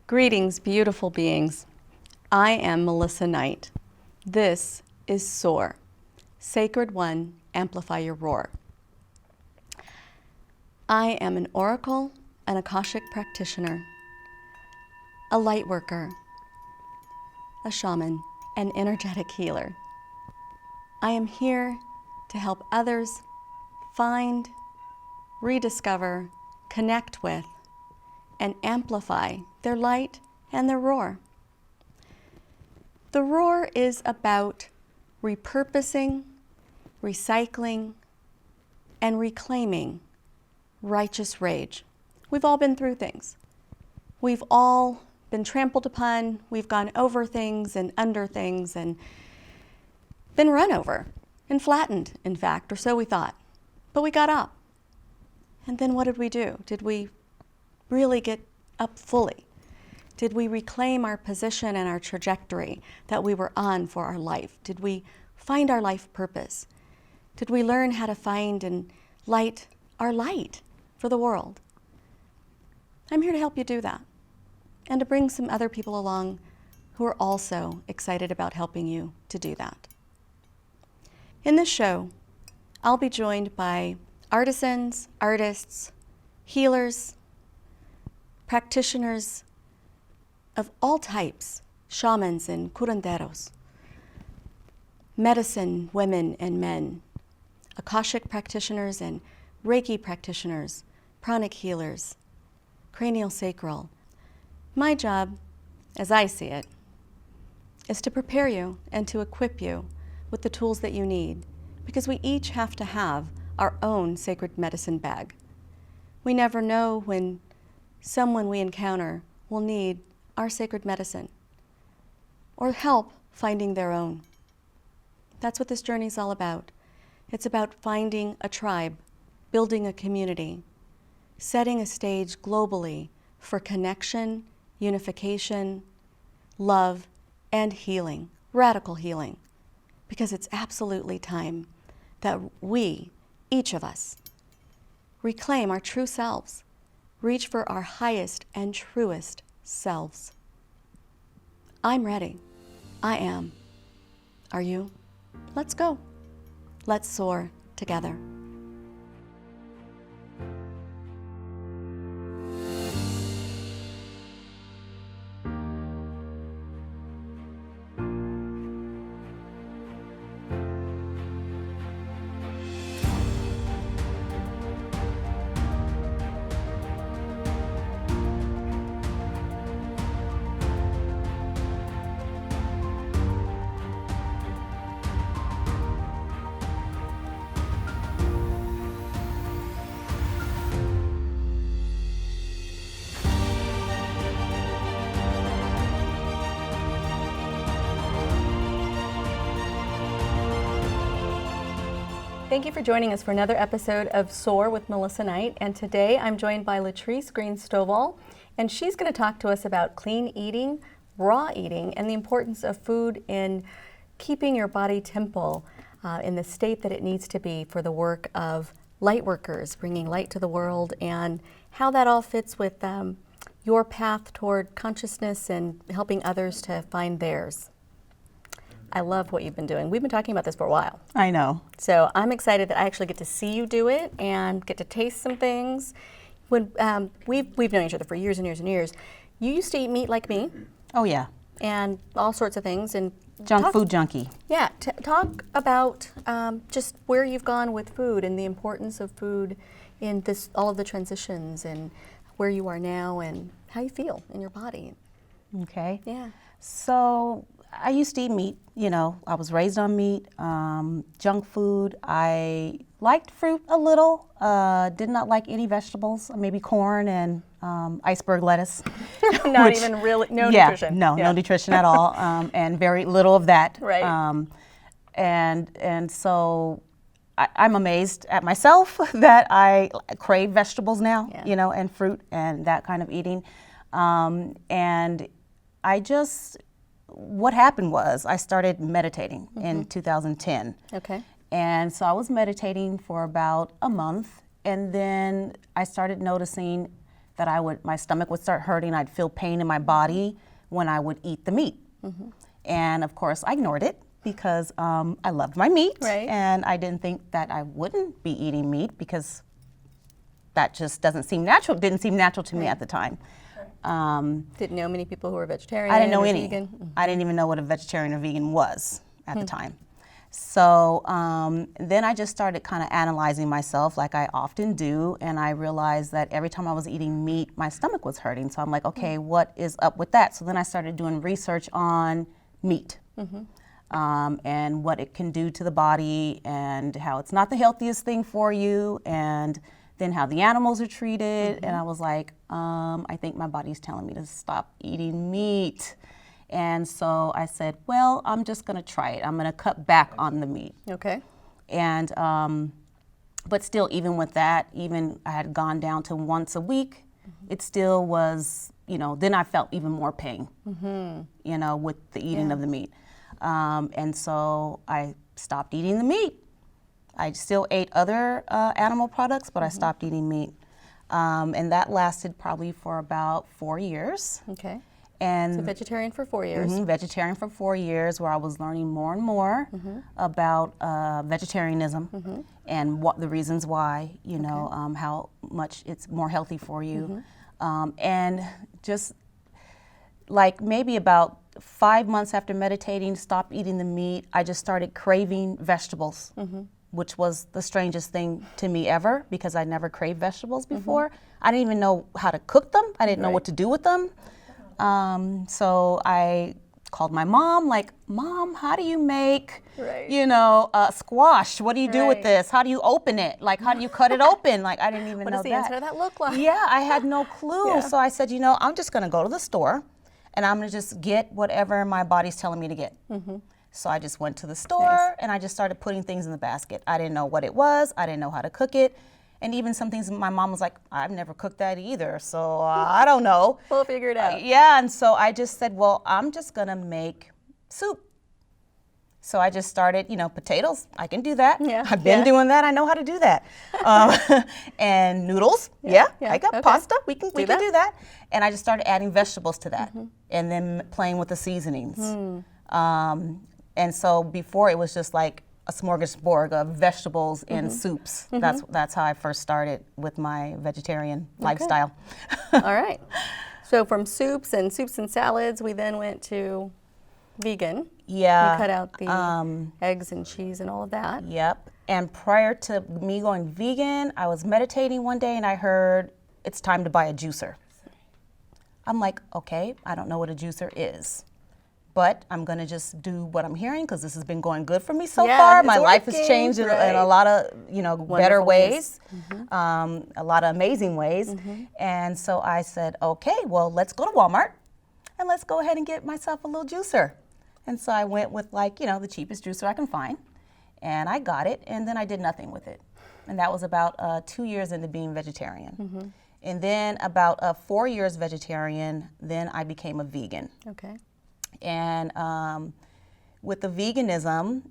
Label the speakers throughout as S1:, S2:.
S1: Greetings, beautiful beings. I am Melissa Knight. This is SOAR, Sacred One, Amplify Your Roar. I am an oracle, an Akashic practitioner, a light worker, a shaman, an energetic healer. I am here to help others find, rediscover, connect with, and amplify their light and their roar. The roar is about repurposing, recycling, and reclaiming righteous rage. We've all been through things. We've all been trampled upon, we've gone over things and under things and been run over and flattened, in fact, or so we thought. But we got up. And then what did we do? Did we really get up fully? Did we reclaim our position and our trajectory that we were on for our life? Did we find our life purpose? Did we learn how to find and light our light for the world? I'm here to help you do that and to bring some other people along who are also excited about helping you to do that. In this show, I'll be joined by artisans, artists, healers, practitioners of all types, shamans and curanderos, medicine women and men, Akashic practitioners and Reiki practitioners, pranic healers, cranial sacral. My job, as I see it, is to prepare you and to equip you with the tools that you need, because we each have to have our own sacred medicine bag. We never know when someone we encounter will need our sacred medicine or help finding their own. That's what this journey is all about. It's about finding a tribe, building a community, setting a stage globally for connection, unification, love, and healing, radical healing, because it's absolutely time that we, each of us, reclaim our true selves, reach for our highest and truest selves. I'm ready. I am. Are you? Let's go. Let's soar together. Thank you for joining us for another episode of SOAR with Melissa Knight. And today I'm joined by Latrice Green-Stovall, and she's going to talk to us about clean eating, raw eating, and the importance of food in keeping your body temple in the state that it needs to be for the work of light workers, bringing light to the world, and how that all fits with your path toward consciousness and helping others to find theirs. I love what you've been doing. We've been talking about this for a while.
S2: I know.
S1: So I'm excited that I actually get to see you do it and get to taste some things. When we've known each other for years and years and years. You used to eat meat like me.
S2: Oh yeah.
S1: And all sorts of things. And
S2: Food junkie.
S1: Yeah. Talk about just where you've gone with food and the importance of food in all of the transitions and where you are now and how you feel in your body.
S2: Okay.
S1: Yeah.
S2: So I used to eat meat. You know, I was raised on meat, junk food. I liked fruit a little. Did not like any vegetables. Maybe corn and iceberg lettuce.
S1: Not even really. No nutrition.
S2: No nutrition at all, and very little of that.
S1: Right.
S2: And so I'm amazed at myself that I crave vegetables now.
S1: Yeah.
S2: You know, and fruit and that kind of eating, and I just. What happened was I started meditating in 2010.
S1: Okay.
S2: And so I was meditating for about a month, and then I started noticing that my stomach would start hurting. I'd feel pain in my body when I would eat the meat. And of course, I ignored it because I loved my meat,
S1: Right.
S2: and I didn't think that I wouldn't be eating meat because that just didn't seem natural to me at the time.
S1: Didn't know many people who were vegetarian.
S2: I didn't know
S1: or
S2: any.
S1: vegan.
S2: I didn't even know what a vegetarian or vegan was at the time. So then I just started kind of analyzing myself like I often do, and I realized that every time I was eating meat, my stomach was hurting. So I'm like, okay, what is up with that? So then I started doing research on meat and what it can do to the body and how it's not the healthiest thing for you, and then how the animals are treated. And I was like, I think my body's telling me to stop eating meat. And so I said, well, I'm just gonna try it. I'm gonna cut back on the meat.
S1: Okay.
S2: And, but still, even with that, even I had gone down to once a week, it still was, then I felt even more pain, with the eating of the meat. And so I stopped eating the meat. I still ate other animal products, but I stopped eating meat. And that lasted probably for about 4 years.
S1: Okay.
S2: And
S1: So vegetarian for 4 years.
S2: Vegetarian for 4 years, where I was learning more and more about vegetarianism and what the reasons why, how much it's more healthy for you. And just like maybe about 5 months after meditating, stopped eating the meat, I just started craving vegetables, which was the strangest thing to me ever, because I never craved vegetables before. I didn't even know how to cook them. I didn't know what to do with them. So I called my mom, like, Mom, how do you make, squash? What do you do with this? How do you open it? Like, how do you cut it open? Like, I didn't even know that.
S1: What does the inside of that look like?
S2: Yeah, I had no clue. So I said, I'm just gonna go to the store and I'm gonna just get whatever my body's telling me to get. So I just went to the store and I just started putting things in the basket. I didn't know what it was. I didn't know how to cook it. And even some things my mom was like, I've never cooked that either, so I don't know.
S1: We'll figure it out.
S2: Yeah, and so I just said, well, I'm just gonna make soup. So I just started, potatoes, I can do that.
S1: Yeah.
S2: I've been doing that, I know how to do that. And noodles, I got pasta, we can do that. And I just started adding vegetables to that and then playing with the seasonings. And so before it was just like a smorgasbord of vegetables and soups. That's how I first started with my vegetarian lifestyle.
S1: All right. So from soups and salads, we then went to vegan.
S2: Yeah.
S1: You cut out the eggs and cheese and all of that.
S2: Yep. And prior to me going vegan, I was meditating one day and I heard it's time to buy a juicer. I'm like, okay, I don't know what a juicer is, but I'm gonna just do what I'm hearing because this has been going good for me so far. My life has changed in a lot of better ways, a lot of amazing ways. And so I said, okay, well, let's go to Walmart and let's go ahead and get myself a little juicer. And so I went with the cheapest juicer I can find, and I got it, and then I did nothing with it. And that was about 2 years into being vegetarian. And then about 4 years vegetarian, then I became a vegan.
S1: Okay.
S2: And with the veganism,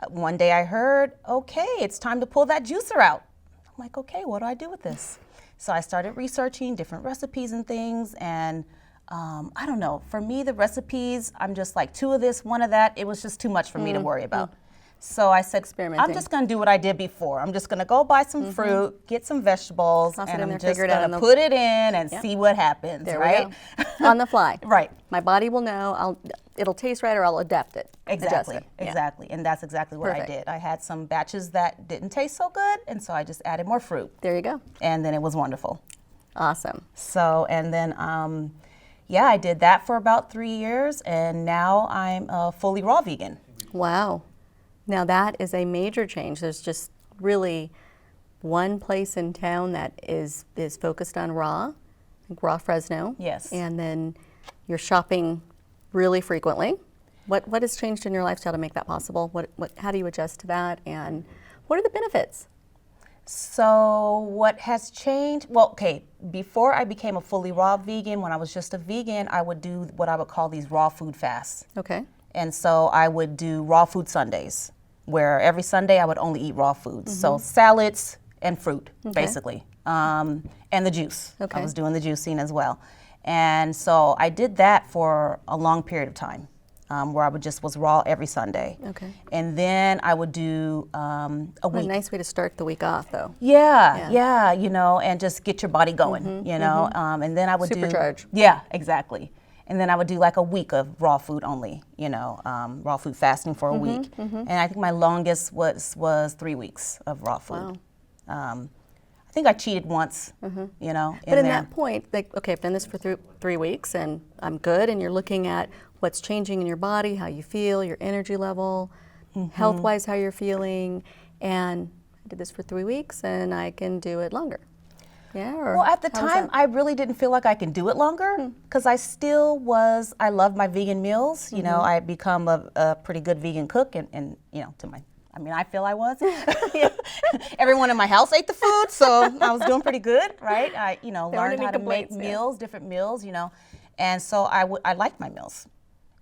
S2: one day I heard, okay, it's time to pull that juicer out. I'm like, okay, what do I do with this? So I started researching different recipes and things, and I don't know, for me, the recipes, I'm just like 2 of this, 1 of that, it was just too much for me to worry about. So I said, I'm just gonna do what I did before. I'm just gonna go buy some fruit, get some vegetables, and I'm just gonna put it in and see what happens, right?
S1: On the fly.
S2: Right.
S1: My body will know, it'll taste right or I'll adapt it.
S2: Exactly,
S1: adjust it.
S2: exactly. And that's exactly what I did. I had some batches that didn't taste so good, and so I just added more fruit.
S1: There you go.
S2: And then it was wonderful.
S1: Awesome.
S2: So, and then, I did that for about 3 years, and now I'm a fully raw vegan.
S1: Wow. Now that is a major change. There's just really one place in town that is focused on raw, like Raw Fresno.
S2: Yes.
S1: And then you're shopping really frequently. What has changed in your lifestyle to make that possible? How do you adjust to that, and what are the benefits?
S2: So what has changed? Well, okay, before I became a fully raw vegan, when I was just a vegan, I would do what I would call these raw food fasts.
S1: Okay.
S2: And so I would do raw food Sundays, where every Sunday I would only eat raw foods. So salads and fruit, basically. and the juice.
S1: Okay.
S2: I was doing the juicing as well. And so I did that for a long period of time, where I was raw every Sunday.
S1: Okay.
S2: And then I would do a
S1: What a
S2: week.
S1: nice way to start the week off, though.
S2: Yeah, you know, and just get your body going, you know. And then I would
S1: Supercharge.
S2: Yeah, exactly. And then I would do like a week of raw food only, you know, raw food fasting for a week. And I think my longest was 3 weeks of raw food.
S1: Wow.
S2: I think I cheated once, you know.
S1: But in
S2: there.
S1: that point, like, okay, I've done this for 3 weeks and I'm good, and you're looking at what's changing in your body, how you feel, your energy level, health-wise, how you're feeling, and I did this for 3 weeks and I can do it longer. Yeah. Or
S2: Well, at the
S1: how was
S2: time,
S1: that?
S2: I really didn't feel like I could do it longer because I loved my vegan meals. You know, I had become a pretty good vegan cook and you know, I feel I was. Everyone in my house ate the food, so I was doing pretty good, right? I, you know,
S1: There weren't
S2: learned
S1: any
S2: how to make
S1: complaints, yeah.
S2: meals, different meals, you know. And so I liked my meals.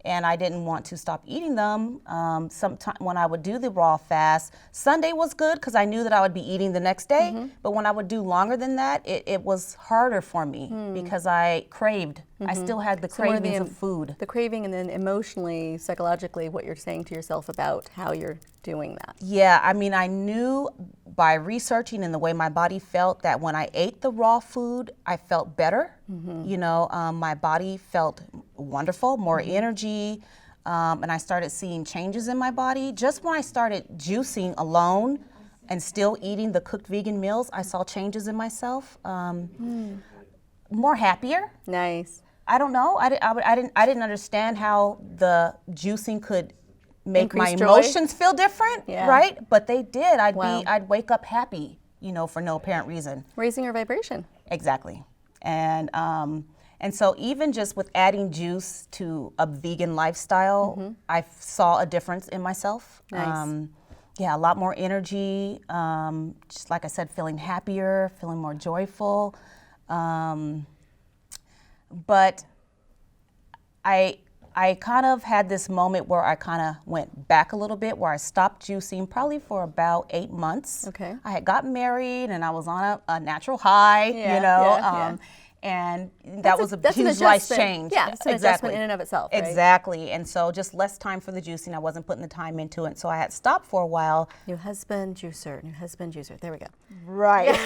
S2: And I didn't want to stop eating them. Sometime when I would do the raw fast, Sunday was good because I knew that I would be eating the next day. But when I would do longer than that, it was harder for me because I craved. I still had the
S1: So more
S2: cravings of food.
S1: The craving, and then emotionally, psychologically, what you're saying to yourself about how you're doing that.
S2: Yeah, I mean, I knew by researching and the way my body felt that when I ate the raw food, I felt better. You know, my body felt wonderful, more energy, and I started seeing changes in my body. Just when I started juicing alone and still eating the cooked vegan meals, I saw changes in myself. More happier.
S1: Nice.
S2: I don't know. I didn't understand how the juicing could make my
S1: Increase joy?
S2: emotions feel different,
S1: Yeah.
S2: right? But they did.
S1: Wow.
S2: I'd wake up happy, you know, for no apparent reason.
S1: Raising your vibration.
S2: Exactly. And so even just with adding juice to a vegan lifestyle, I saw a difference in myself.
S1: Nice.
S2: Yeah, a lot more energy. Just like I said, feeling happier, feeling more joyful. But I kind of had this moment where I kind of went back a little bit, where I stopped juicing probably for about 8 months.
S1: Okay.
S2: I had gotten married and I was on a natural high,
S1: Yeah,
S2: you know,
S1: yeah.
S2: and that was a
S1: that's an
S2: huge life
S1: adjustment.
S2: change.
S1: Yeah, it's an adjustment in and of itself, right?
S2: Exactly. And so just less time for the juicing. I wasn't putting the time into it. So I had stopped for a while.
S1: New husband juicer. There we go.
S2: Right.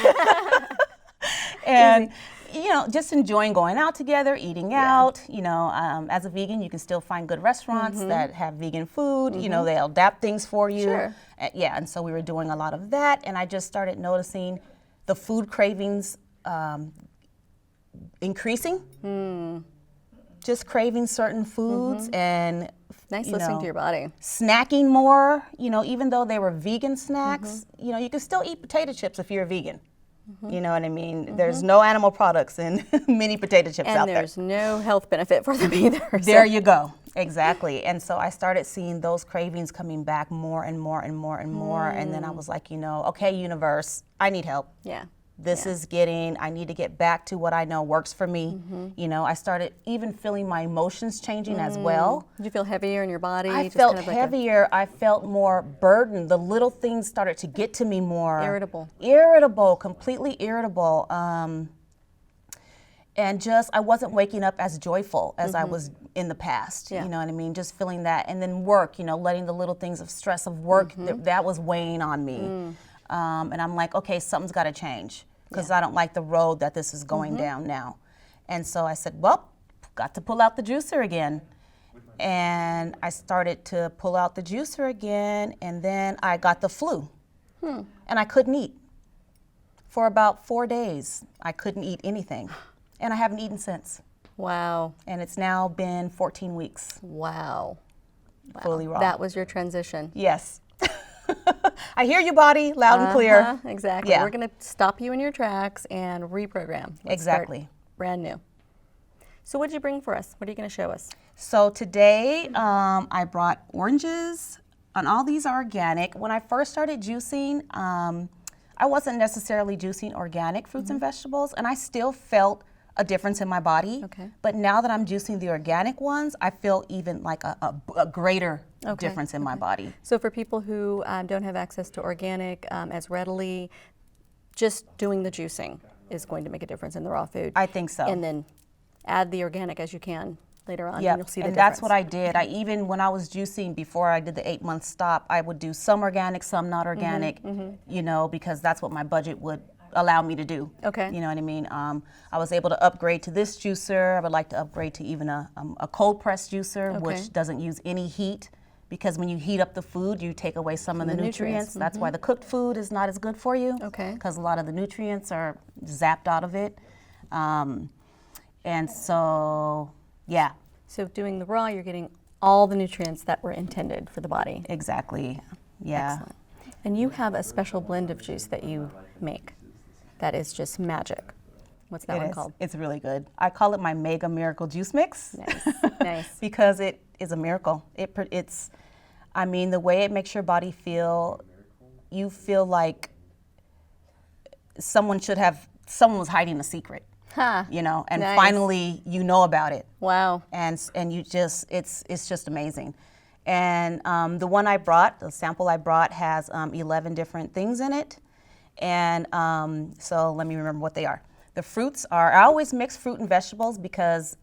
S2: And, you know, just enjoying going out together, eating out. You know, as a vegan, you can still find good restaurants that have vegan food. You know, they'll adapt things for you.
S1: Sure.
S2: Yeah, and so we were doing a lot of that. And I just started noticing the food cravings increasing. Just craving certain foods and
S1: Nice
S2: you
S1: listening
S2: know,
S1: to your body.
S2: snacking more. You know, even though they were vegan snacks, you know, you can still eat potato chips if you're a vegan. You know what I mean? There's no animal products in mini potato chips out
S1: And
S2: there.
S1: there's no health benefit for them either.
S2: There you go. Exactly. And so I started seeing those cravings coming back more and more and more and more. And then I was like, you know, okay, universe, I need help.
S1: Yeah.
S2: This is I need to get back to what I know works for me. You know, I started even feeling my emotions changing as well.
S1: Did you feel heavier in your body?
S2: I
S1: Just
S2: felt
S1: kind of like
S2: heavier. I felt more burdened. The little things started to get to me more.
S1: Irritable.
S2: Completely irritable. And just, I wasn't waking up as joyful as I was in the past.
S1: Yeah.
S2: You know what I mean? Just feeling that. And then work, you know, letting the little things of stress of work, that was weighing on me. And I'm like, okay, something's got to change because I don't like the road that this is going down now. And so I said, well, got to pull out the juicer again. And I started to pull out the juicer again, and then I got the flu. And I couldn't eat. For about 4 days, I couldn't eat anything. And I haven't eaten since.
S1: Wow.
S2: And it's now been 14 weeks.
S1: Wow.
S2: Fully raw.
S1: That was your transition.
S2: Yes. I hear you, body, loud and clear.
S1: Exactly.
S2: Yeah.
S1: We're going to stop you in your tracks and reprogram. Let's
S2: Exactly.
S1: start brand new. So what did you bring for us? What are you going to show us?
S2: So today I brought oranges, and all these are organic. When I first started juicing, I wasn't necessarily juicing organic fruits and vegetables, and I still felt a difference in my body.
S1: Okay.
S2: But now that I'm juicing the organic ones, I feel even like a greater difference in my body.
S1: So for people who don't have access to organic as readily, just doing the juicing is going to make a difference in the raw food.
S2: I think so.
S1: And then add the organic as you can later on,
S2: Yeah,
S1: and you'll see the
S2: and
S1: difference.
S2: that's what I did. I even, when I was juicing before I did the 8-month stop, I would do some organic, some not organic, you know, because that's what my budget would allow me to do.
S1: Okay.
S2: You know what I mean? I was able to upgrade to this juicer. I would like to upgrade to even a cold press juucer,
S1: Okay.
S2: which doesn't use any heat, because when you heat up the food, you take away some of the
S1: nutrients.
S2: nutrients. That's why the cooked food is not as good for you.
S1: Okay.
S2: Because a lot of the nutrients are zapped out of it. And so, yeah.
S1: So doing the raw, you're getting all the nutrients that were intended for the body.
S2: Exactly. Yeah.
S1: Excellent. And you have a special blend of juice that you make that is just magic. What's that
S2: It
S1: one
S2: is.
S1: called?
S2: It's really good. I call it my Mega Miracle Juice Mix.
S1: Nice, nice.
S2: Because it is a miracle. It's, I mean, the way it makes your body feel, you feel like someone was hiding a secret,
S1: Ha.
S2: you know, and
S1: Nice.
S2: finally you know about it.
S1: Wow.
S2: And you just, it's just amazing. And the one I brought, the sample I brought has 11 different things in it. And so let me remember what they are. The fruits are, I always mix fruit and vegetables because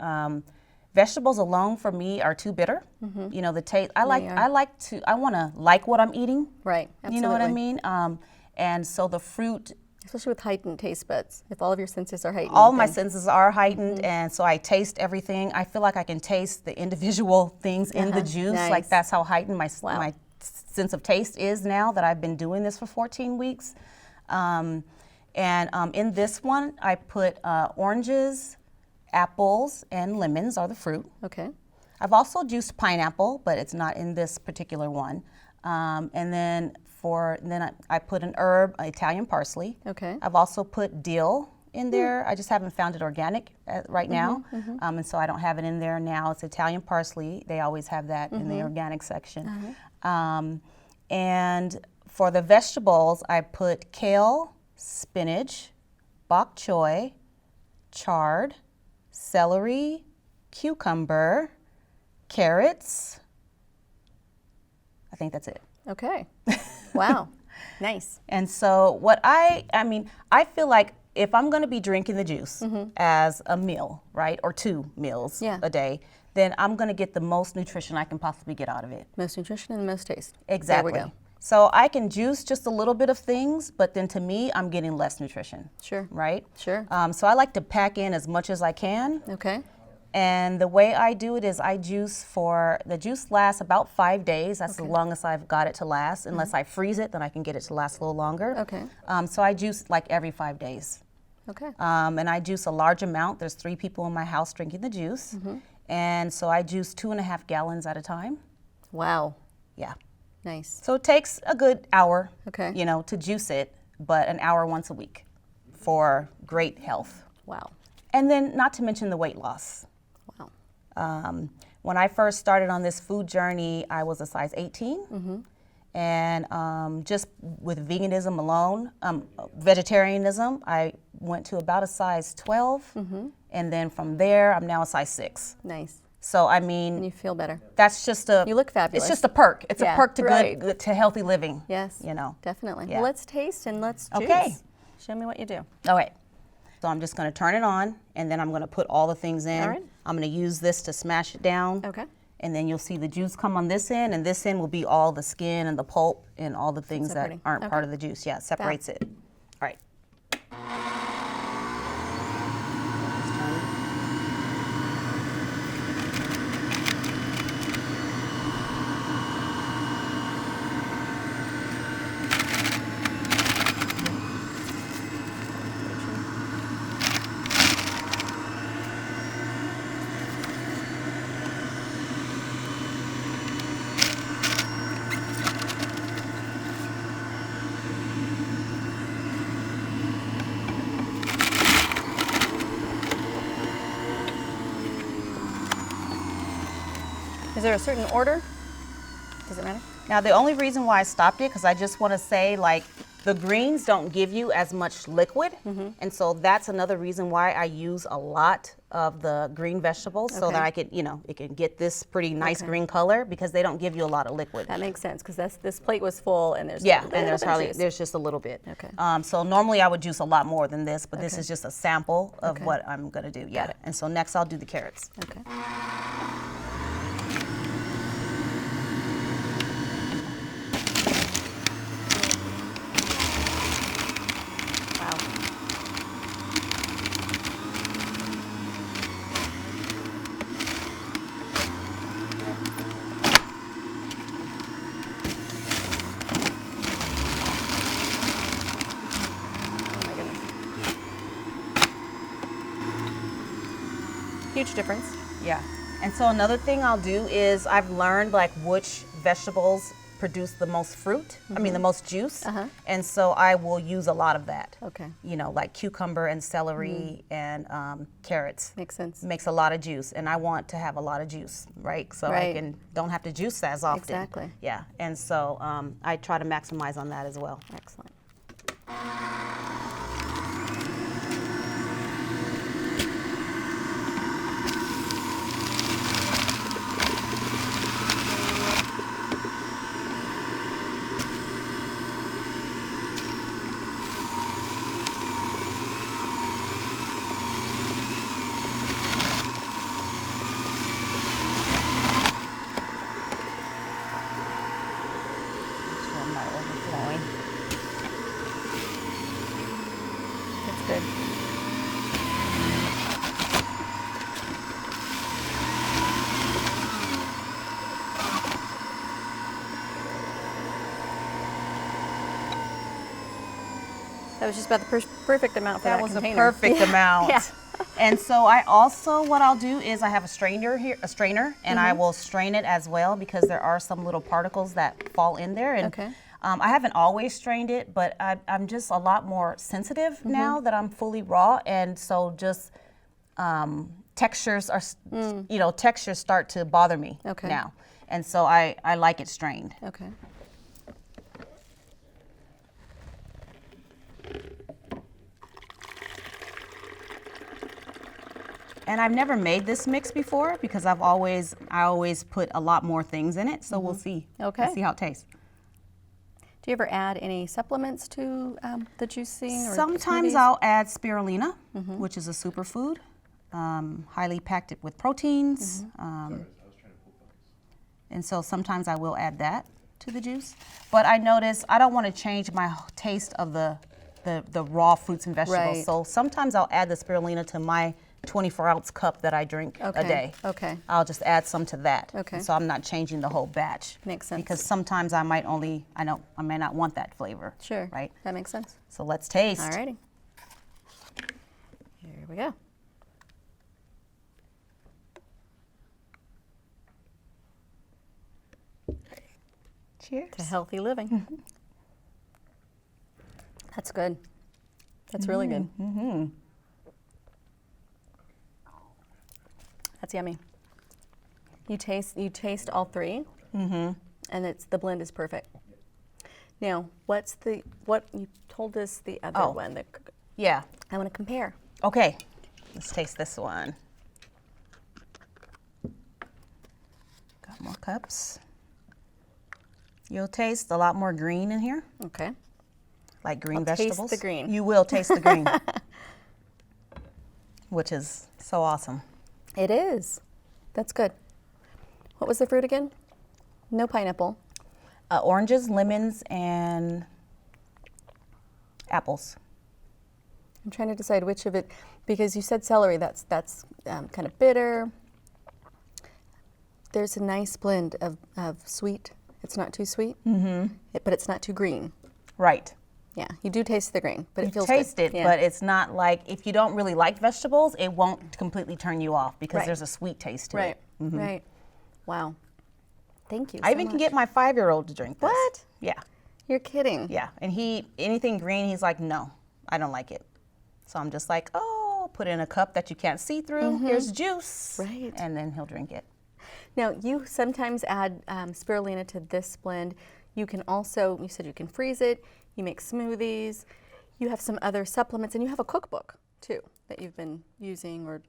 S2: vegetables alone for me are too bitter. You know, the taste, I want to like what I'm eating.
S1: Right. Absolutely.
S2: You know what I mean? And so the fruit,
S1: Especially with heightened taste buds. If all of your senses are heightened.
S2: all my
S1: then-
S2: senses are heightened, and so I taste everything. I feel like I can taste the individual things in the juice.
S1: Nice.
S2: Like that's how heightened my
S1: Wow.
S2: sense of taste is now that I've been doing this for 14 weeks. In this one, I put oranges, apples, and lemons are the fruit.
S1: Okay.
S2: I've also juiced pineapple, but it's not in this particular one. And then I put an herb, Italian parsley.
S1: Okay.
S2: I've also put dill in there. I just haven't found it organic right now, and so I don't have it in there now. It's Italian parsley. They always have that in the organic section. And for the vegetables, I put kale, spinach, bok choy, chard, celery, cucumber, carrots. I think that's it.
S1: Okay. Wow. Nice.
S2: And so I feel like if I'm going to be drinking the juice as a meal, right, or 2 meals
S1: Yeah.
S2: a day, then I'm going to get the most nutrition I can possibly get out of it.
S1: Most nutrition and most taste.
S2: Exactly.
S1: There we go.
S2: So I can juice just a little bit of things, but then to me, I'm getting less nutrition.
S1: Sure.
S2: Right?
S1: Sure.
S2: So I like to pack in as much as I can.
S1: Okay.
S2: And the way I do it is the juice lasts about 5 days. That's the longest I've got it to last. Unless I freeze it, then I can get it to last a little longer.
S1: Okay.
S2: So I juice like every 5 days.
S1: Okay.
S2: And I juice a large amount. There's 3 people in my house drinking the juice. And so I juice 2.5 gallons at a time.
S1: Wow.
S2: Yeah.
S1: Nice.
S2: So it takes a good hour,
S1: Okay.
S2: you know, to juice it, but an hour once a week for great health.
S1: Wow.
S2: And then not to mention the weight loss.
S1: Wow.
S2: When I first started on this food journey, I was a size 18. And just with veganism alone, vegetarianism, I went to about a size 12. And then from there, I'm now a size 6.
S1: Nice.
S2: So, I
S1: And
S2: mean,
S1: you feel better.
S2: that's just
S1: You look fabulous.
S2: It's just a perk. It's
S1: Yeah,
S2: a perk to
S1: right.
S2: good to healthy living.
S1: Yes.
S2: You know.
S1: Definitely.
S2: Yeah.
S1: Well, let's taste and let's juice.
S2: Okay.
S1: Show me what you do.
S2: All right. So I'm just going to turn it on, and then I'm going to put all the things in.
S1: All right.
S2: I'm going to use this to smash it down.
S1: Okay.
S2: And then you'll see the juice come on this end, and this end will be all the skin and the pulp and all the things that
S1: Separating.
S2: aren't
S1: Okay.
S2: part of the juice. Yeah, it separates it. All right. Just turn it.
S1: Is there a certain order? Does it matter?
S2: Now, the only reason why I stopped it, because I just want to say, like, The greens don't give you as much liquid, and so that's another reason why I use a lot of the green vegetables so that I can, it can get this pretty nice green color because they don't give you a lot of liquid.
S1: That makes sense because this plate was full and there's
S2: there's just a little bit.
S1: Okay.
S2: So normally I would juice a lot more than this, but this is just a sample of what I'm gonna do. Yeah. And so next I'll do the carrots.
S1: Okay. Huge difference.
S2: Yeah. And so another thing I'll do is I've learned like which vegetables produce the most fruit, I mean the most juice, and so I will use a lot of that.
S1: Okay.
S2: Like cucumber and celery and carrots.
S1: Makes sense.
S2: Makes a lot of juice, and I want to have a lot of juice, right? So I don't have to juice as often.
S1: Exactly.
S2: Yeah, and so I try to maximize on that as well.
S1: Excellent. That's good. That was just about the perfect amount for that
S2: was
S1: container.
S2: a perfect amount.
S1: Yeah.
S2: And so I also, what I'll do is I have a strainer, and I will strain it as well because there are some little particles that fall in there. And I haven't always strained it, but I'm just a lot more sensitive now that I'm fully raw, and so just textures are, textures start to bother me now, and so I like it strained.
S1: Okay.
S2: And I've never made this mix before because I always put a lot more things in it. So we'll see.
S1: Okay.
S2: We'll see how it tastes.
S1: Do you ever add any supplements to the juicing? Or
S2: sometimes
S1: smoothies?
S2: I'll add spirulina, which is a superfood, highly packed with proteins. And so sometimes I will add that to the juice. But I notice I don't want to change my taste of the raw fruits and vegetables.
S1: Right.
S2: So sometimes I'll add the spirulina to my 24-ounce cup that I drink a day.
S1: Okay.
S2: I'll just add some to that.
S1: Okay.
S2: So I'm not changing the whole batch.
S1: Makes sense.
S2: Because sometimes I may not want that flavor.
S1: Sure.
S2: Right?
S1: That makes sense.
S2: So let's taste.
S1: Alrighty. Here we go.
S2: Cheers.
S1: To healthy living. That's good. That's really good. That's yummy. You taste all three, and the blend is perfect. Now, what you told us the other one?
S2: Yeah.
S1: I want to compare.
S2: Okay. Let's taste this one. Got more cups. You'll taste a lot more green in here.
S1: Okay.
S2: Like green
S1: I'll
S2: vegetables.
S1: taste the green.
S2: You will taste the green, which is so awesome.
S1: It is. That's good. What was the fruit again? No pineapple.
S2: Oranges, lemons, and apples.
S1: I'm trying to decide which of it, because you said celery. That's kind of bitter. There's a nice blend of sweet. It's not too sweet, but it's not too green.
S2: Right.
S1: Yeah, you do taste the green, but it feels
S2: taste
S1: good.
S2: it, but it's not like, if you don't really like vegetables, it won't completely turn you off because
S1: Right.
S2: there's a sweet taste to
S1: Right,
S2: it.
S1: right. Wow. Thank you
S2: I
S1: so
S2: even can
S1: much.
S2: get my 5-year-old to drink this.
S1: What?
S2: Yeah,
S1: You're kidding.
S2: yeah. And anything green, he's like, no, I don't like it. So I'm just like, oh, put it in a cup that you can't see through. Here's juice.
S1: Right.
S2: And then he'll drink it.
S1: Now, you sometimes add spirulina to this blend. You can also, you said you can freeze it. you make smoothies, you have some other supplements, and you have a cookbook too that you've been using, or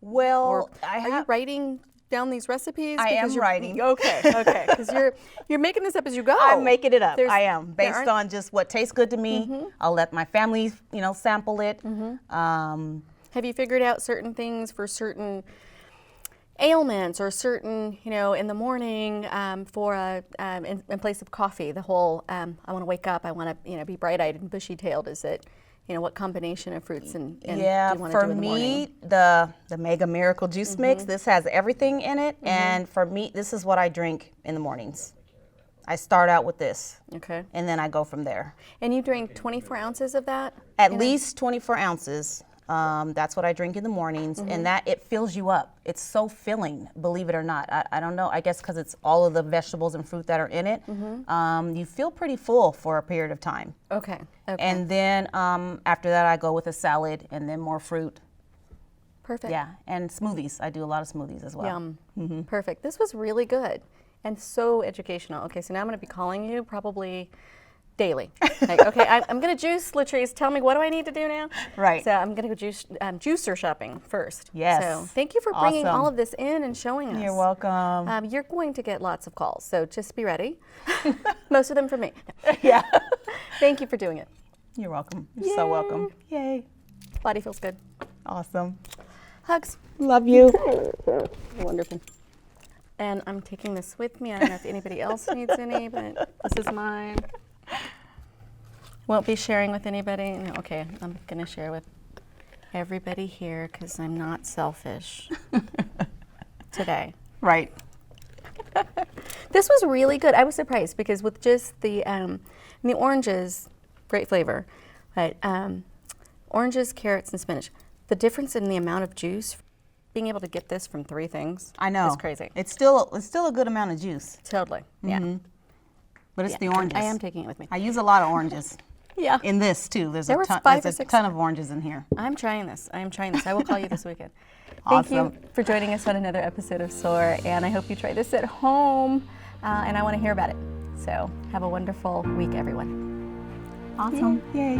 S2: Well,
S1: are you writing down these recipes?
S2: I am
S1: Because
S2: writing.
S1: Okay, because you're making this up as you go.
S2: I'm making it up.
S1: There's-
S2: I am,
S1: there
S2: based
S1: aren't-
S2: on just what tastes good to me. I'll let my family, sample it.
S1: Have you figured out certain things for certain ailments, or certain, in the morning for in place of coffee, the whole I want to wake up, I want to be bright-eyed and bushy-tailed? Is it what combination of fruits and do you want to
S2: for
S1: do in the morning?
S2: me, the Mega Miracle Juice Mix, this has everything in it, and for me, this is what I drink in the mornings. I start out with this,
S1: Okay.
S2: and then I go from there.
S1: And you drink 24 ounces of that?
S2: At least 24 ounces. That's what I drink in the mornings, and that it fills you up. It's so filling, believe it or not. I don't know. I guess because it's all of the vegetables and fruit that are in it. You feel pretty full for a period of time.
S1: Okay.
S2: And then after that, I go with a salad and then more fruit.
S1: Perfect.
S2: Yeah, and smoothies. I do a lot of smoothies as well.
S1: Yum. Perfect. This was really good and so educational. Okay, so now I'm going to be calling you probably daily. Okay, I'm going to juice, Latrice. Tell me, what do I need to do now?
S2: Right.
S1: So I'm going to go juicer shopping first.
S2: Yes.
S1: So thank you for bringing
S2: Awesome.
S1: all of this in and showing us.
S2: You're welcome.
S1: You're going to get lots of calls, so just be ready. Most of them from me.
S2: Yeah.
S1: Thank you for doing it.
S2: You're welcome. You're so welcome. Yay.
S1: Body feels good.
S2: Awesome.
S1: Hugs.
S2: Love you.
S1: Wonderful. And I'm taking this with me. I don't know if anybody else needs any, but this is mine. Won't be sharing with anybody. No, okay, I'm going to share with everybody here because I'm not selfish today.
S2: Right.
S1: This was really good. I was surprised because with just the oranges, great flavor, but oranges, carrots, and spinach, the difference in the amount of juice, being able to get this from 3 things,
S2: I know.
S1: is crazy.
S2: It's still a good amount of juice.
S1: Totally. Yeah.
S2: But it's the oranges.
S1: I am taking it with me.
S2: I use a lot of oranges.
S1: Yeah.
S2: In this too. There's
S1: There
S2: a
S1: were
S2: ton,
S1: 5 or
S2: there's a
S1: 6.
S2: ton of oranges in here.
S1: I'm trying this. I will call you this weekend. Thank you
S2: Awesome.
S1: for joining us on another episode of SOAR, and I hope you try this at home, and I want to hear about it. So have a wonderful week, everyone.
S2: Awesome. Yay.